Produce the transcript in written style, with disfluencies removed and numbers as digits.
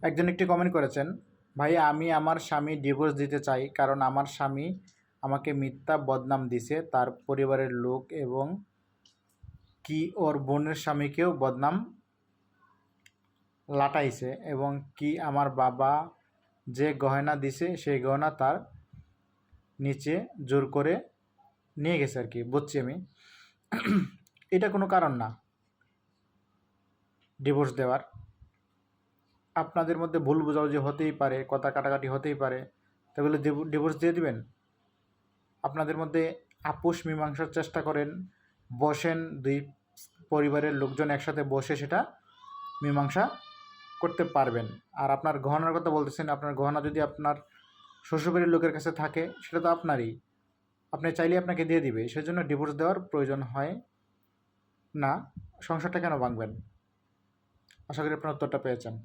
একজন একটি কমেন্ট করেছেন, ভাই আমি আমার স্বামী ডিভোর্স দিতে চাই, কারণ আমার স্বামী আমাকে মিথ্যা বদনাম দিছে, তার পরিবারের লোক এবং কি ওর বোনের স্বামীকেও বদনাম লাটাইছে, এবং কি আমার বাবা যে গয়না দিছে সেই গয়না তার নিচে জোর করে নিয়ে গেছে আর কি। বুঝছি আমি। এটা কোনো কারণ না ডিভোর্স দেওয়ার। আপনাদের মধ্যে ভুল বোঝাবুঝি হতেই পারে, কথা কাটাকাটি হতেই পারে, তাহলে ডিভোর্স দিয়ে দিবেন? আপনাদের মধ্যে আপোষ মীমাংসার চেষ্টা করেন, বসেন, দুই পরিবারের লোকজন একসাথে বসে সেটা মীমাংসা করতে পারবেন। আর আপনার গহনার কথা বলতেছেন, আপনার গহনা যদি আপনার শ্বশুরবাড়ির লোকের কাছে থাকে সেটা তো আপনারই, আপনি চাইলে আপনাকে দিয়ে দিবে, সেজন্য ডিভোর্স দেওয়ার প্রয়োজন হয় না। সংসারটা কেন ভাঙবেন? আশা করি আপনার উত্তরটা পেয়েছেন।